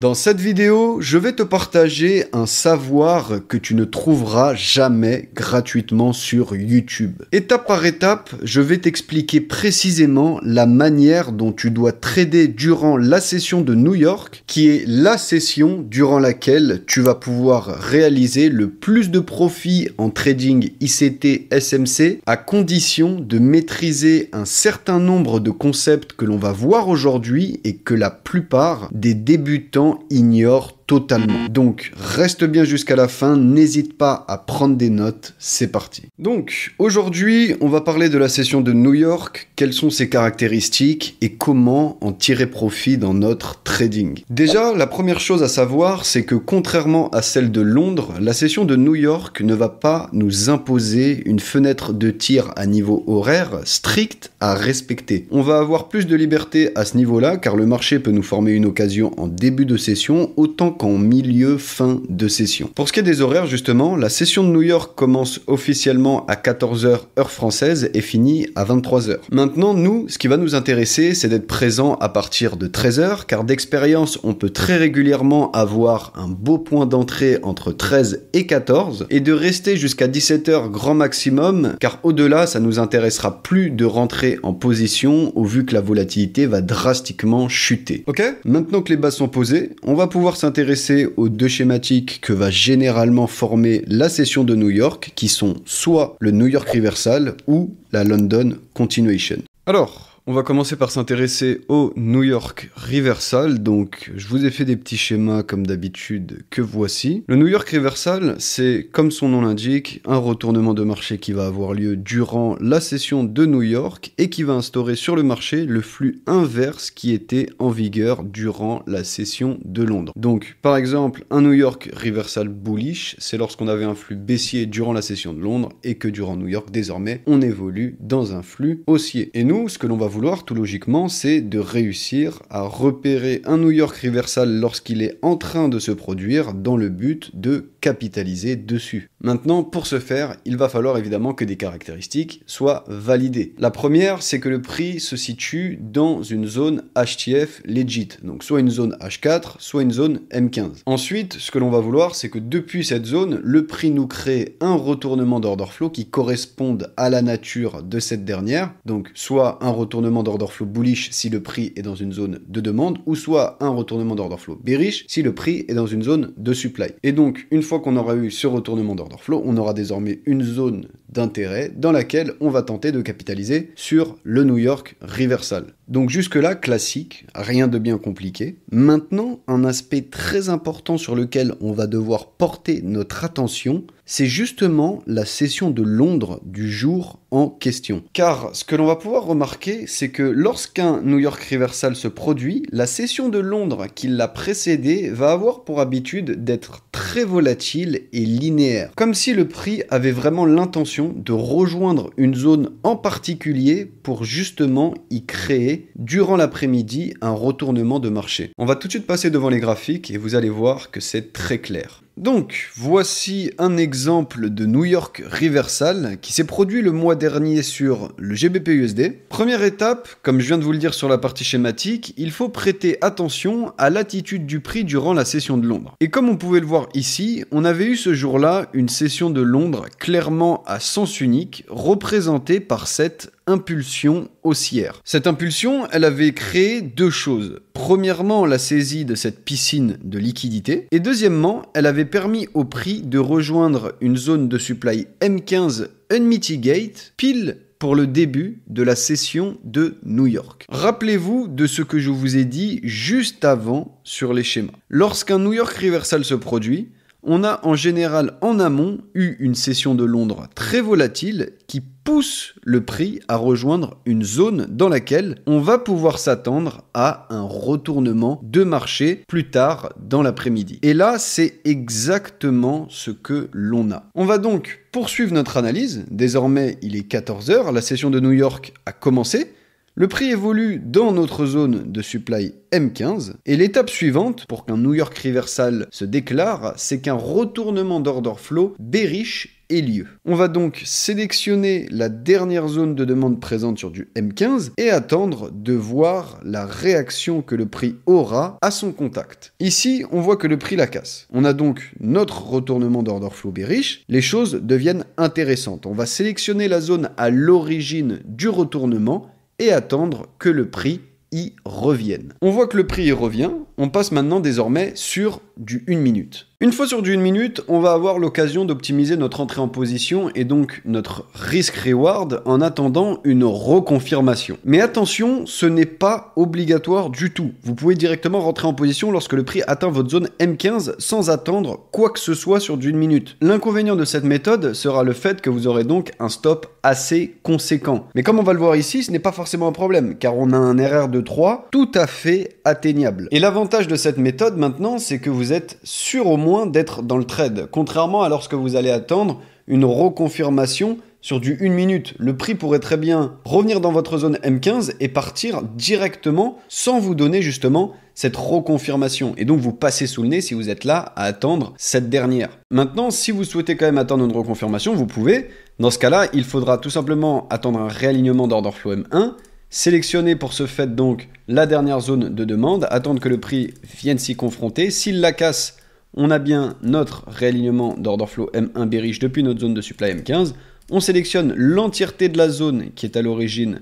Dans cette vidéo, je vais te partager un savoir que tu ne trouveras jamais gratuitement sur YouTube. Étape par étape, je vais t'expliquer précisément la manière dont tu dois trader durant la session de New York, qui est la session durant laquelle tu vas pouvoir réaliser le plus de profit en trading ICT SMC à condition de maîtriser un certain nombre de concepts que l'on va voir aujourd'hui et que la plupart des débutants ignore totalement. Donc, reste bien jusqu'à la fin, n'hésite pas à prendre des notes, c'est parti. Donc, aujourd'hui, on va parler de la session de New York, quelles sont ses caractéristiques et comment en tirer profit dans notre trading. Déjà, la première chose à savoir, c'est que contrairement à celle de Londres, la session de New York ne va pas nous imposer une fenêtre de tir à niveau horaire strict à respecter. On va avoir plus de liberté à ce niveau-là, car le marché peut nous former une occasion en début de session, autant qu'en milieu, fin de session. Pour ce qui est des horaires, justement, la session de New York commence officiellement à 14h heure française et finit à 23h. Maintenant, nous, ce qui va nous intéresser, c'est d'être présent à partir de 13h, car d'expérience, on peut très régulièrement avoir un beau point d'entrée entre 13 et 14, et de rester jusqu'à 17h grand maximum, car au-delà, ça nous intéressera plus de rentrer en position, au vu que la volatilité va drastiquement chuter. Ok ? Maintenant que les bases sont posées, on va pouvoir s'intéresser aux deux schématiques que va généralement former la session de New York, qui sont soit le New York Reversal ou la London Continuation. Alors, on va commencer par s'intéresser au New York Reversal. Donc, je vous ai fait des petits schémas comme d'habitude que voici. Le New York Reversal, c'est, comme son nom l'indique, un retournement de marché qui va avoir lieu durant la session de New York et qui va instaurer sur le marché le flux inverse qui était en vigueur durant la session de Londres. Donc, par exemple, un New York Reversal bullish, c'est lorsqu'on avait un flux baissier durant la session de Londres et que durant New York, désormais, on évolue dans un flux haussier. Et nous, ce que l'on va vouloir tout logiquement, c'est de réussir à repérer un New York Reversal lorsqu'il est en train de se produire dans le but de capitaliser dessus. Maintenant, pour ce faire, il va falloir évidemment que des caractéristiques soient validées. La première, c'est que le prix se situe dans une zone HTF legit, donc soit une zone H4, soit une zone M15. Ensuite, ce que l'on va vouloir, c'est que depuis cette zone, le prix nous crée un retournement d'order flow qui corresponde à la nature de cette dernière, donc soit un retournement d'order flow bullish si le prix est dans une zone de demande, ou soit un retournement d'order flow bearish si le prix est dans une zone de supply. Et donc, une fois qu'on aura eu ce retournement d'order flow, on aura désormais une zone d'intérêt dans laquelle on va tenter de capitaliser sur le New York Reversal. Donc jusque-là, classique, rien de bien compliqué. Maintenant, un aspect très important sur lequel on va devoir porter notre attention, c'est justement la session de Londres du jour en question. Car ce que l'on va pouvoir remarquer, c'est que lorsqu'un New York Reversal se produit, la session de Londres qui l'a précédé va avoir pour habitude d'être très volatile et linéaire. Comme si le prix avait vraiment l'intention de rejoindre une zone en particulier pour justement y créer durant l'après-midi un retournement de marché. On va tout de suite passer devant les graphiques et vous allez voir que c'est très clair. Donc, voici un exemple de New York Reversal qui s'est produit le mois dernier sur le GBP/USD. Première étape, comme je viens de vous le dire sur la partie schématique, il faut prêter attention à l'attitude du prix durant la session de Londres. Et comme on pouvait le voir ici, on avait eu ce jour-là une session de Londres clairement à sens unique, représentée par cette impulsion haussière. Cette impulsion, elle avait créé deux choses. Premièrement, la saisie de cette piscine de liquidité. Et deuxièmement, elle avait permis au prix de rejoindre une zone de supply M15 unmitigate, pile pour le début de la session de New York. Rappelez-vous de ce que je vous ai dit juste avant sur les schémas. Lorsqu'un New York Reversal se produit, on a en général en amont eu une session de Londres très volatile qui pousse le prix à rejoindre une zone dans laquelle on va pouvoir s'attendre à un retournement de marché plus tard dans l'après-midi. Et là, c'est exactement ce que l'on a. On va donc poursuivre notre analyse. Désormais, il est 14h, la session de New York a commencé. Le prix évolue dans notre zone de supply M15 et l'étape suivante pour qu'un New York Reversal se déclare, c'est qu'un retournement d'order flow bearish ait lieu. On va donc sélectionner la dernière zone de demande présente sur du M15 et attendre de voir la réaction que le prix aura à son contact. Ici, on voit que le prix la casse. On a donc notre retournement d'order flow bearish. Les choses deviennent intéressantes. On va sélectionner la zone à l'origine du retournement et attendre que le prix y revienne. On voit que le prix y revient, on passe maintenant désormais sur du 1 minute. Une fois sur du 1 minute, on va avoir l'occasion d'optimiser notre entrée en position et donc notre risk-reward en attendant une reconfirmation. Mais attention, ce n'est pas obligatoire du tout. Vous pouvez directement rentrer en position lorsque le prix atteint votre zone M15 sans attendre quoi que ce soit sur du 1 minute. L'inconvénient de cette méthode sera le fait que vous aurez donc un stop assez conséquent. Mais comme on va le voir ici, ce n'est pas forcément un problème car on a un RR de 3 tout à fait atteignable. Et l'avantage de cette méthode maintenant, c'est que vous êtes sûr au moins d'être dans le trade, contrairement à lorsque vous allez attendre une reconfirmation sur du 1 minute. Le prix pourrait très bien revenir dans votre zone M15 et partir directement sans vous donner justement cette reconfirmation. Et donc vous passez sous le nez si vous êtes là à attendre cette dernière. Maintenant, si vous souhaitez quand même attendre une reconfirmation, vous pouvez. Dans ce cas-là, il faudra tout simplement attendre un réalignement d'order flow M1, sélectionner pour ce fait donc la dernière zone de demande, attendre que le prix vienne s'y confronter. S'il la casse, on a bien notre réalignement d'order flow M1 bearish depuis notre zone de supply M15. On sélectionne l'entièreté de la zone qui est à l'origine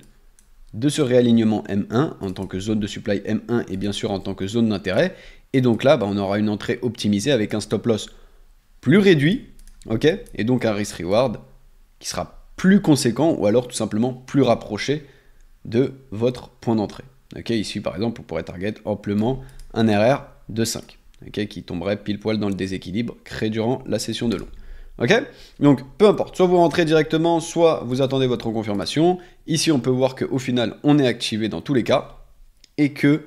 de ce réalignement M1 en tant que zone de supply M1 et bien sûr en tant que zone d'intérêt. Et donc là, on aura une entrée optimisée avec un stop loss plus réduit, ok, et donc un risk reward qui sera plus conséquent ou alors tout simplement plus rapproché de votre point d'entrée. Ok, ici par exemple, on pourrait target amplement un RR de 5. Okay, qui tomberait pile poil dans le déséquilibre créé durant la session de long. Ok, donc peu importe, soit vous rentrez directement, soit vous attendez votre confirmation. Ici, on peut voir qu'au final, on est activé dans tous les cas et que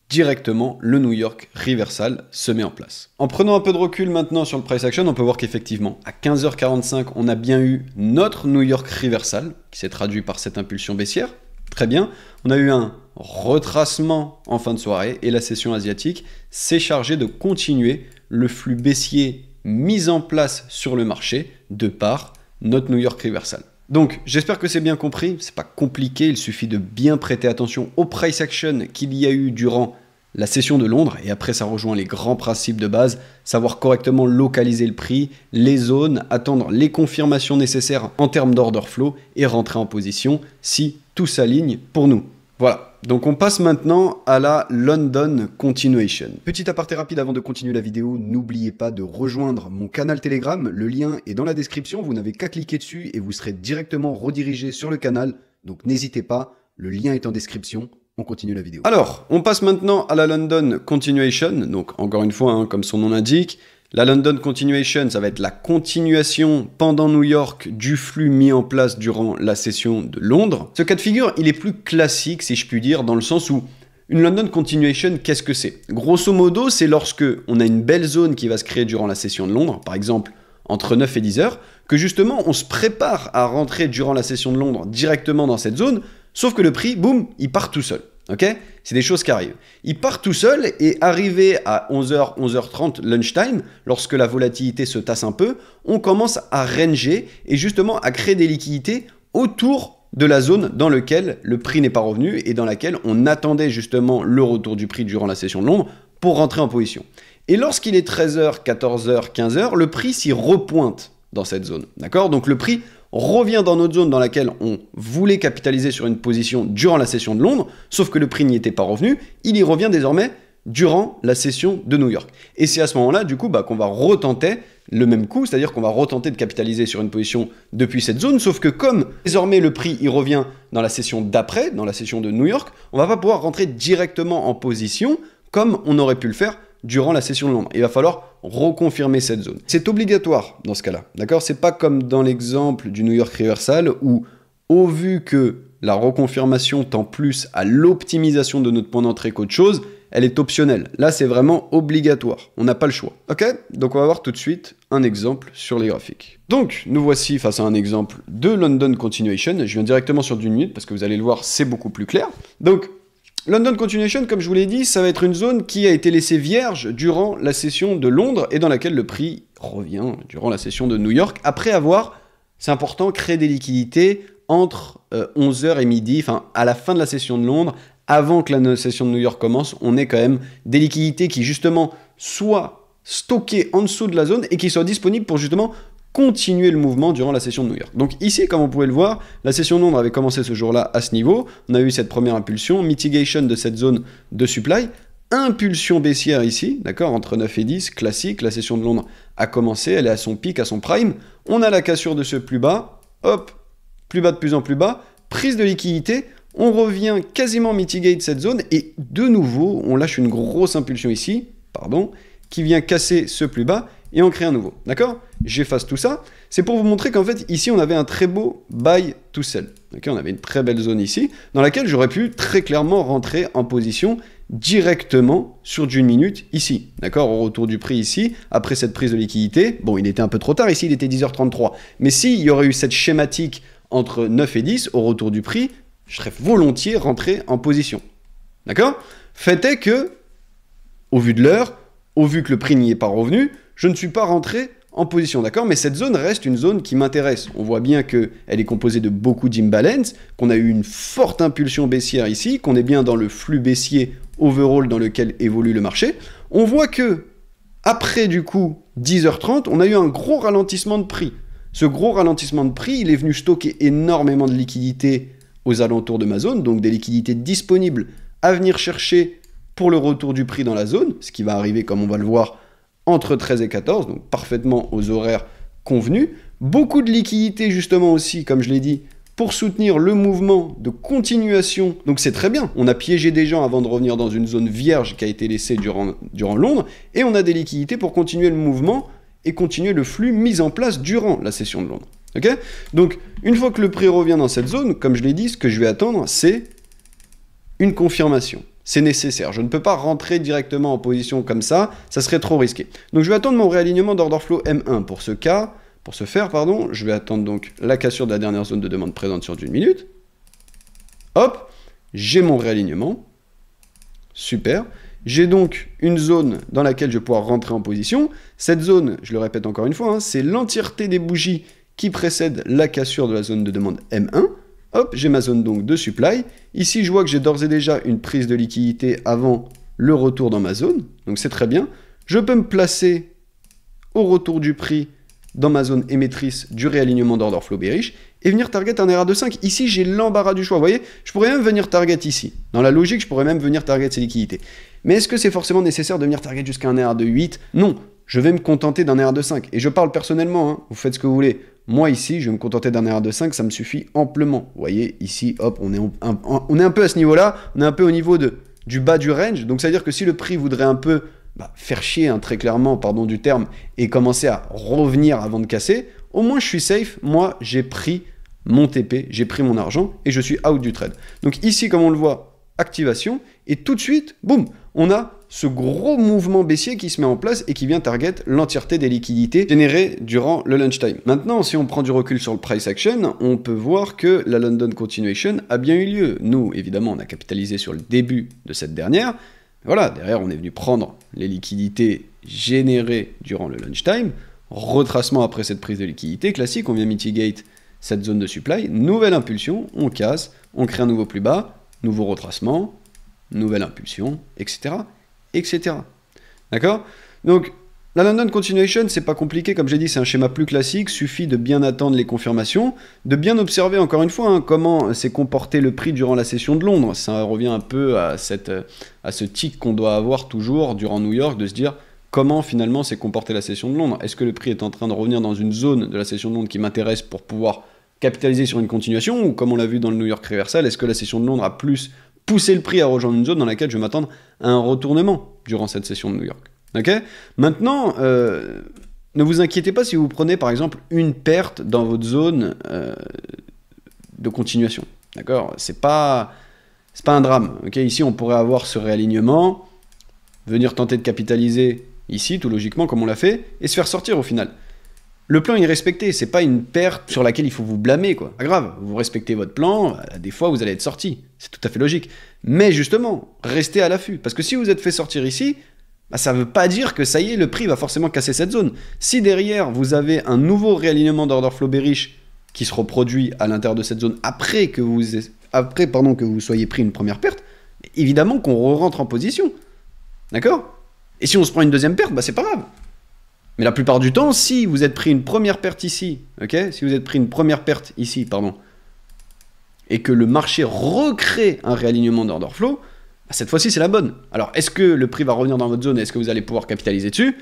directement, le New York Reversal se met en place. En prenant un peu de recul maintenant sur le price action, on peut voir qu'effectivement, à 15h45, on a bien eu notre New York Reversal qui s'est traduit par cette impulsion baissière. Très bien, on a eu un retracement en fin de soirée et la session asiatique s'est chargée de continuer le flux baissier mis en place sur le marché de par notre New York Reversal. Donc j'espère que c'est bien compris, c'est pas compliqué, il suffit de bien prêter attention au price action qu'il y a eu durant la session de Londres et après ça rejoint les grands principes de base, savoir correctement localiser le prix, les zones, attendre les confirmations nécessaires en termes d'order flow et rentrer en position si tout s'aligne pour nous. Voilà, donc on passe maintenant à la London Continuation. Petit aparté rapide avant de continuer la vidéo, n'oubliez pas de rejoindre mon canal Telegram, le lien est dans la description, vous n'avez qu'à cliquer dessus et vous serez directement redirigé sur le canal, donc n'hésitez pas, le lien est en description. On continue la vidéo. Alors, on passe maintenant à la London Continuation. Donc, encore une fois, comme son nom l'indique, la London Continuation, ça va être la continuation pendant New York du flux mis en place durant la session de Londres. Ce cas de figure, il est plus classique, si je puis dire, dans le sens où une London Continuation, qu'est-ce que c'est? Grosso modo, c'est lorsque on a une belle zone qui va se créer durant la session de Londres, par exemple entre 9 et 10 heures, que justement, on se prépare à rentrer durant la session de Londres directement dans cette zone, sauf que le prix, boum, il part tout seul. Ok, c'est des choses qui arrivent. Il part tout seul et arrivé à 11h, 11h30 lunchtime, lorsque la volatilité se tasse un peu, on commence à ranger et justement à créer des liquidités autour de la zone dans laquelle le prix n'est pas revenu et dans laquelle on attendait justement le retour du prix durant la session de Londres pour rentrer en position. Et lorsqu'il est 13h, 14h, 15h, le prix s'y repointe dans cette zone. D'accord? Donc le prix revient dans notre zone dans laquelle on voulait capitaliser sur une position durant la session de Londres, sauf que le prix n'y était pas revenu, il y revient désormais durant la session de New York. Et c'est à ce moment-là, du coup, qu'on va retenter le même coup, c'est-à-dire qu'on va retenter de capitaliser sur une position depuis cette zone, sauf que comme désormais le prix y revient dans la session d'après, dans la session de New York, on va pas pouvoir rentrer directement en position comme on aurait pu le faire durant la session de Londres. Il va falloir reconfirmer cette zone. C'est obligatoire dans ce cas-là, d'accord? C'est pas comme dans l'exemple du New York Reversal où, au vu que la reconfirmation tend plus à l'optimisation de notre point d'entrée qu'autre chose, elle est optionnelle. Là, c'est vraiment obligatoire. On n'a pas le choix. Ok? Donc, on va voir tout de suite un exemple sur les graphiques. Donc, nous voici face à un exemple de London Continuation. Je viens directement sur du minute parce que vous allez le voir, c'est beaucoup plus clair. Donc, London Continuation, comme je vous l'ai dit, ça va être une zone qui a été laissée vierge durant la session de Londres et dans laquelle le prix revient durant la session de New York, après avoir, c'est important, créé des liquidités entre 11h et midi, enfin à la fin de la session de Londres, avant que la session de New York commence, on ait quand même des liquidités qui justement soient stockées en dessous de la zone et qui soient disponibles pour justement continuer le mouvement durant la session de New York. Donc ici, comme vous pouvez le voir, la session de Londres avait commencé ce jour-là à ce niveau. On a eu cette première impulsion, mitigation de cette zone de supply, impulsion baissière ici, d'accord, entre 9 et 10, classique. La session de Londres a commencé, elle est à son pic, à son prime. On a la cassure de ce plus bas, hop, plus bas de plus en plus bas, prise de liquidité. On revient quasiment mitigate cette zone et de nouveau, on lâche une grosse impulsion ici, pardon, qui vient casser ce plus bas et on crée un nouveau, d'accord? J'efface tout ça. C'est pour vous montrer qu'en fait, ici, on avait un très beau buy to sell. Okay, on avait une très belle zone ici, dans laquelle j'aurais pu très clairement rentrer en position directement sur du 1 minute ici, d'accord? Au retour du prix ici, après cette prise de liquidité. Bon, il était un peu trop tard ici, il était 10h33. Mais s'il y aurait eu cette schématique entre 9 et 10, au retour du prix, je serais volontiers rentré en position. D'accord? Fait est que, au vu de l'heure, au vu que le prix n'y est pas revenu, je ne suis pas rentré en position, d'accord? Mais cette zone reste une zone qui m'intéresse. On voit bien qu'elle est composée de beaucoup d'imbalance, qu'on a eu une forte impulsion baissière ici, qu'on est bien dans le flux baissier overall dans lequel évolue le marché. On voit que, après du coup 10h30, on a eu un gros ralentissement de prix. Ce gros ralentissement de prix, il est venu stocker énormément de liquidités aux alentours de ma zone, donc des liquidités disponibles à venir chercher pour le retour du prix dans la zone, ce qui va arriver, comme on va le voir, entre 13 et 14, donc parfaitement aux horaires convenus. Beaucoup de liquidités, justement aussi, comme je l'ai dit, pour soutenir le mouvement de continuation. Donc c'est très bien, on a piégé des gens avant de revenir dans une zone vierge qui a été laissée durant Londres, et on a des liquidités pour continuer le mouvement et continuer le flux mis en place durant la session de Londres. Okay? Donc, une fois que le prix revient dans cette zone, comme je l'ai dit, ce que je vais attendre, c'est une confirmation. C'est nécessaire. Je ne peux pas rentrer directement en position comme ça serait trop risqué. Donc, je vais attendre mon réalignement d'order flow M1. Pour ce faire, je vais attendre donc la cassure de la dernière zone de demande présente sur d'une minute. Hop, j'ai mon réalignement. Super. J'ai donc une zone dans laquelle je vais pouvoir rentrer en position. Cette zone, je le répète encore une fois, hein, c'est l'entièreté des bougies qui précèdent la cassure de la zone de demande M1. Hop, j'ai ma zone donc de supply. Ici, je vois que j'ai d'ores et déjà une prise de liquidité avant le retour dans ma zone. Donc c'est très bien. Je peux me placer au retour du prix dans ma zone émettrice du réalignement d'order flow bearish et venir target un RA25. Ici, j'ai l'embarras du choix. Vous voyez, je pourrais même venir target ici. Dans la logique, je pourrais même venir target ces liquidités. Mais est-ce que c'est forcément nécessaire de venir target jusqu'à un RA28? Non, je vais me contenter d'un RA25. Et je parle personnellement, hein, vous faites ce que vous voulez. Moi, ici, je vais me contenter d'un RA25, ça me suffit amplement. Vous voyez, ici, hop, on est un peu à ce niveau-là, on est un peu au niveau du bas du range. Donc, ça veut dire que si le prix voudrait un peu faire chier, hein, très clairement, pardon du terme, et commencer à revenir avant de casser, au moins, je suis safe. Moi, j'ai pris mon TP, j'ai pris mon argent, et je suis out du trade. Donc, ici, comme on le voit, activation, et tout de suite, boum, on a ce gros mouvement baissier qui se met en place et qui vient target l'entièreté des liquidités générées durant le lunchtime. Maintenant, si on prend du recul sur le price action, on peut voir que la London Continuation a bien eu lieu. Nous, évidemment, on a capitalisé sur le début de cette dernière. Voilà, derrière, on est venu prendre les liquidités générées durant le lunchtime. Retracement après cette prise de liquidité classique, on vient mitigate cette zone de supply. Nouvelle impulsion, on casse, on crée un nouveau plus bas, nouveau retracement, nouvelle impulsion, etc. etc. D'accord? Donc, la London Continuation, c'est pas compliqué, comme j'ai dit, c'est un schéma plus classique, suffit de bien attendre les confirmations, de bien observer encore une fois comment s'est comporté le prix durant la session de Londres. Ça revient un peu à ce tic qu'on doit avoir toujours durant New York, de se dire comment finalement s'est comportée la session de Londres. Est-ce que le prix est en train de revenir dans une zone de la session de Londres qui m'intéresse pour pouvoir capitaliser sur une continuation, ou comme on l'a vu dans le New York Reversal, est-ce que la session de Londres a plus pousser le prix à rejoindre une zone dans laquelle je vais m'attendre à un retournement durant cette session de New York. Okay? Maintenant, ne vous inquiétez pas si vous prenez par exemple une perte dans votre zone de continuation. D'accord? C'est pas un drame. Okay? Ici, on pourrait avoir ce réalignement. venir tenter de capitaliser ici, tout logiquement, comme on l'a fait, et se faire sortir au final. Le plan est respecté, c'est pas une perte sur laquelle il faut vous blâmer, quoi. Pas grave, vous respectez votre plan, des fois vous allez être sorti, c'est tout à fait logique. Mais justement, restez à l'affût, parce que si vous êtes fait sortir ici, bah, ça veut pas dire que ça y est, le prix va forcément casser cette zone. Si derrière, vous avez un nouveau réalignement d'order flow bearish qui se reproduit à l'intérieur de cette zone après que vous soyez pris une première perte, évidemment qu'on re-rentre en position. D'accord? Et si on se prend une deuxième perte, bah c'est pas grave. Mais la plupart du temps, si vous êtes pris une première perte ici, ok, si vous êtes pris une première perte ici, pardon, et que le marché recrée un réalignement d'order flow, bah cette fois-ci c'est la bonne. Alors est-ce que le prix va revenir dans votre zone et est-ce que vous allez pouvoir capitaliser dessus?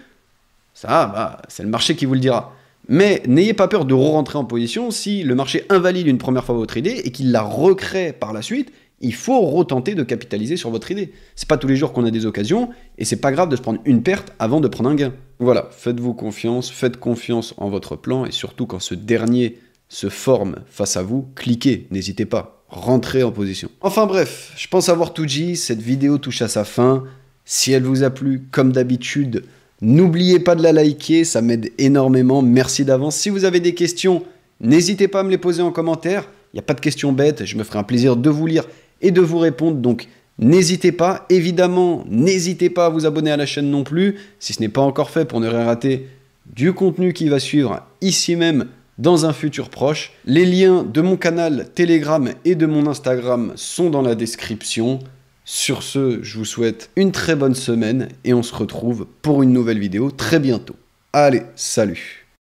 Ça, bah, c'est le marché qui vous le dira. Mais n'ayez pas peur de re-rentrer en position si le marché invalide une première fois votre idée et qu'il la recrée par la suite. Il faut retenter de capitaliser sur votre idée. C'est pas tous les jours qu'on a des occasions, et c'est pas grave de se prendre une perte avant de prendre un gain. Voilà, faites-vous confiance, faites confiance en votre plan, et surtout quand ce dernier se forme face à vous, cliquez, n'hésitez pas, rentrez en position. Enfin bref, je pense avoir tout dit, cette vidéo touche à sa fin. Si elle vous a plu, comme d'habitude, n'oubliez pas de la liker, ça m'aide énormément, merci d'avance. Si vous avez des questions, n'hésitez pas à me les poser en commentaire, il n'y a pas de questions bêtes, je me ferai un plaisir de vous lire et de vous répondre, donc n'hésitez pas. Évidemment, n'hésitez pas à vous abonner à la chaîne non plus, si ce n'est pas encore fait pour ne rien rater du contenu qui va suivre ici même dans un futur proche. Les liens de mon canal Telegram et de mon Instagram sont dans la description. Sur ce, je vous souhaite une très bonne semaine et on se retrouve pour une nouvelle vidéo très bientôt. Allez, salut!